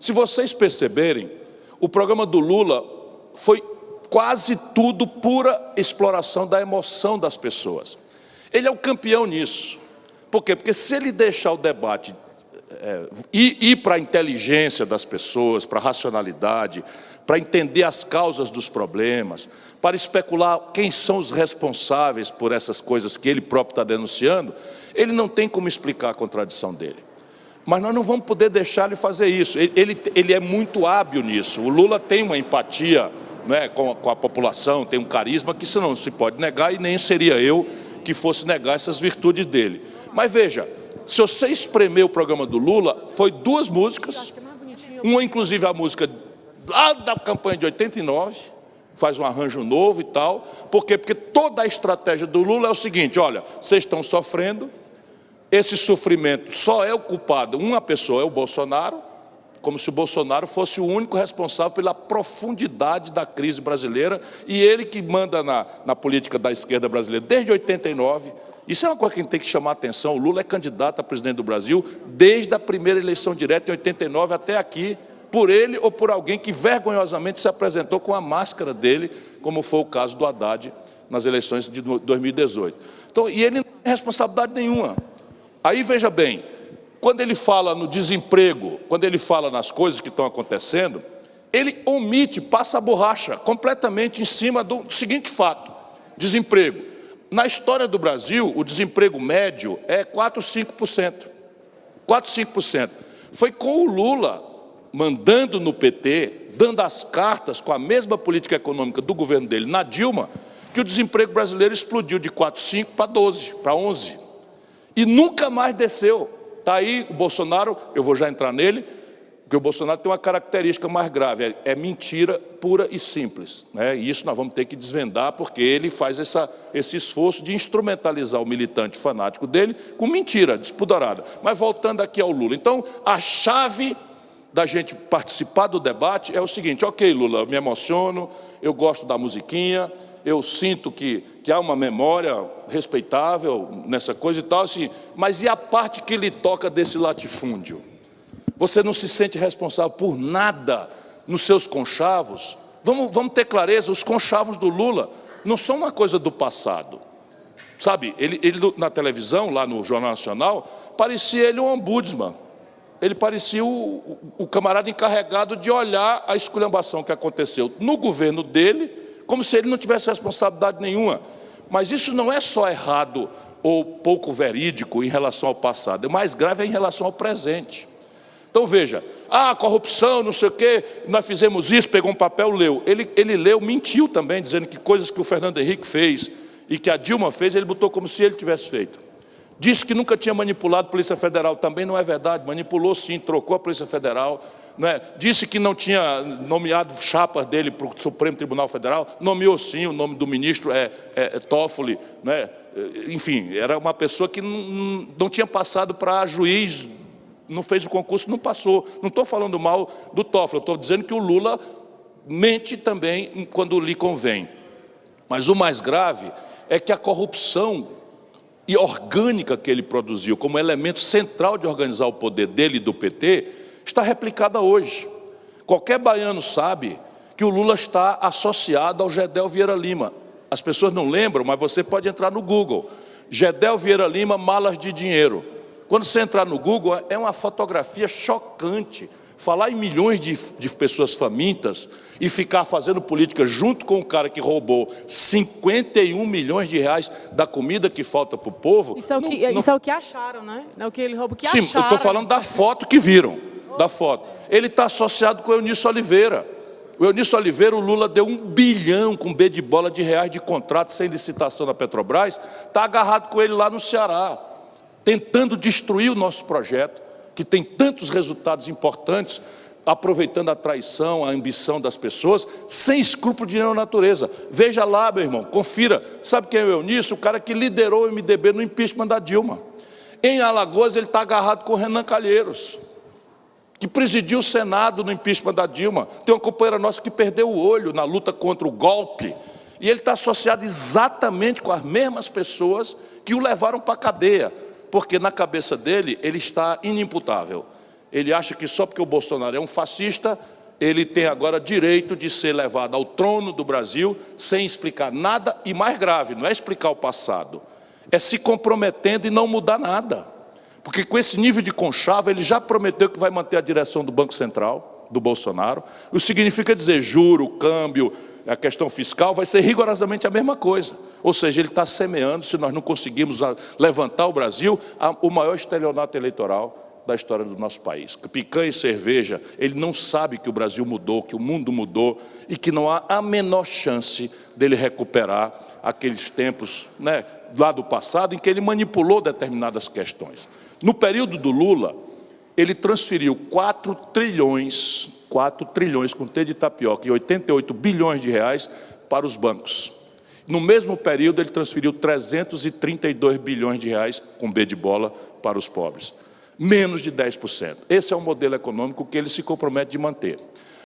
Se vocês perceberem, o programa do Lula foi quase tudo pura exploração da emoção das pessoas. Ele é o campeão nisso. Por quê? Porque se ele deixar o debate ir para a inteligência das pessoas, para a racionalidade, para entender as causas dos problemas, para especular quem são os responsáveis por essas coisas que ele próprio está denunciando, ele não tem como explicar a contradição dele. Mas nós não vamos poder deixar ele fazer isso. Ele é muito hábil nisso. O Lula tem uma empatia, né, com a população, tem um carisma que isso não se pode negar, e nem seria eu que fosse negar essas virtudes dele. Mas veja, se você espremer o programa do Lula, foi 2 músicas, uma inclusive a música lá da campanha de 89, faz um arranjo novo e tal. Por quê? Porque toda a estratégia do Lula é o seguinte: olha, vocês estão sofrendo, esse sofrimento só é o culpado, uma pessoa é o Bolsonaro, como se o Bolsonaro fosse o único responsável pela profundidade da crise brasileira, e ele que manda na política da esquerda brasileira desde 89. Isso é uma coisa que a gente tem que chamar a atenção. O Lula é candidato a presidente do Brasil desde a primeira eleição direta em 89 até aqui, por ele ou por alguém que vergonhosamente se apresentou com a máscara dele, como foi o caso do Haddad nas eleições de 2018. Então, e ele não tem responsabilidade nenhuma. Aí, veja bem, quando ele fala no desemprego, quando ele fala nas coisas que estão acontecendo, ele omite, passa a borracha completamente em cima do seguinte fato: desemprego. Na história do Brasil, o desemprego médio é 4, 5%. 4, 5%. Foi com o Lula mandando no PT, dando as cartas com a mesma política econômica do governo dele na Dilma, que o desemprego brasileiro explodiu de 4, 5 para 12, para 11. E nunca mais desceu. Está aí o Bolsonaro, eu vou já entrar nele, porque o Bolsonaro tem uma característica mais grave, é mentira pura e simples, né? E isso nós vamos ter que desvendar, porque ele faz esse esforço de instrumentalizar o militante fanático dele com mentira despudorada. Mas voltando aqui ao Lula, então a chave da gente participar do debate é o seguinte: ok, Lula, eu me emociono, eu gosto da musiquinha, eu sinto que há uma memória respeitável nessa coisa e tal, assim, mas e a parte que lhe toca desse latifúndio? Você não se sente responsável por nada nos seus conchavos? Vamos ter clareza, os conchavos do Lula não são uma coisa do passado. Sabe, ele na televisão, lá no Jornal Nacional, parecia ele um ombudsman. Ele parecia o camarada encarregado de olhar a esculhambação que aconteceu no governo dele, como se ele não tivesse responsabilidade nenhuma. Mas isso não é só errado ou pouco verídico em relação ao passado, o mais grave é em relação ao presente. Então veja, corrupção, não sei o quê, nós fizemos isso, pegou um papel, leu. Ele leu, mentiu também, dizendo que coisas que o Fernando Henrique fez e que a Dilma fez, ele botou como se ele tivesse feito. Disse que nunca tinha manipulado a Polícia Federal, também não é verdade, manipulou sim, trocou a Polícia Federal, né? Disse que não tinha nomeado chapas dele para o Supremo Tribunal Federal, nomeou sim, o nome do ministro é Toffoli, né? Enfim, era uma pessoa que não tinha passado para juiz, não fez o concurso, não passou. Não estou falando mal do Toffoli, estou dizendo que o Lula mente também quando lhe convém. Mas o mais grave é que a corrupção e orgânica que ele produziu como elemento central de organizar o poder dele e do PT, está replicada hoje. Qualquer baiano sabe que o Lula está associado ao Gedel Vieira Lima. As pessoas não lembram, mas você pode entrar no Google. Gedel Vieira Lima, malas de dinheiro. Quando você entrar no Google, é uma fotografia chocante. Falar em milhões de pessoas famintas e ficar fazendo política junto com o cara que roubou 51 milhões de reais da comida que falta para o povo. Isso é o que acharam, né? Não é o que ele roubou, que acharam. Sim, eu estou falando da foto que viram, da foto. Ele está associado com o Eunício Oliveira. O Eunício Oliveira, o Lula deu 1 bilhão com B de bola de reais de contrato sem licitação da Petrobras, está agarrado com ele lá no Ceará, tentando destruir o nosso projeto, que tem tantos resultados importantes, aproveitando a traição, a ambição das pessoas, sem escrúpulo de nenhuma natureza. Veja lá, meu irmão, confira. Sabe quem é o Eunício? O cara que liderou o MDB no impeachment da Dilma. Em Alagoas, ele está agarrado com o Renan Calheiros, que presidiu o Senado no impeachment da Dilma. Tem uma companheira nossa que perdeu o olho na luta contra o golpe, e ele está associado exatamente com as mesmas pessoas que o levaram para a cadeia, porque na cabeça dele, ele está inimputável. Ele acha que só porque o Bolsonaro é um fascista, ele tem agora direito de ser levado ao trono do Brasil sem explicar nada, e mais grave, não é explicar o passado, é se comprometendo e não mudar nada. Porque com esse nível de conchavo, ele já prometeu que vai manter a direção do Banco Central, do Bolsonaro. Isso significa dizer juro, câmbio, a questão fiscal vai ser rigorosamente a mesma coisa. Ou seja, ele está semeando, se nós não conseguirmos levantar o Brasil, o maior estelionato eleitoral da história do nosso país. Picanha e cerveja, ele não sabe que o Brasil mudou, que o mundo mudou e que não há a menor chance dele recuperar aqueles tempos, né, lá do passado em que ele manipulou determinadas questões. No período do Lula, ele transferiu 4 trilhões com T de tapioca e 88 bilhões de reais para os bancos. No mesmo período, ele transferiu 332 bilhões de reais, com B de bola, para os pobres. Menos de 10%. Esse é o modelo econômico que ele se compromete de manter.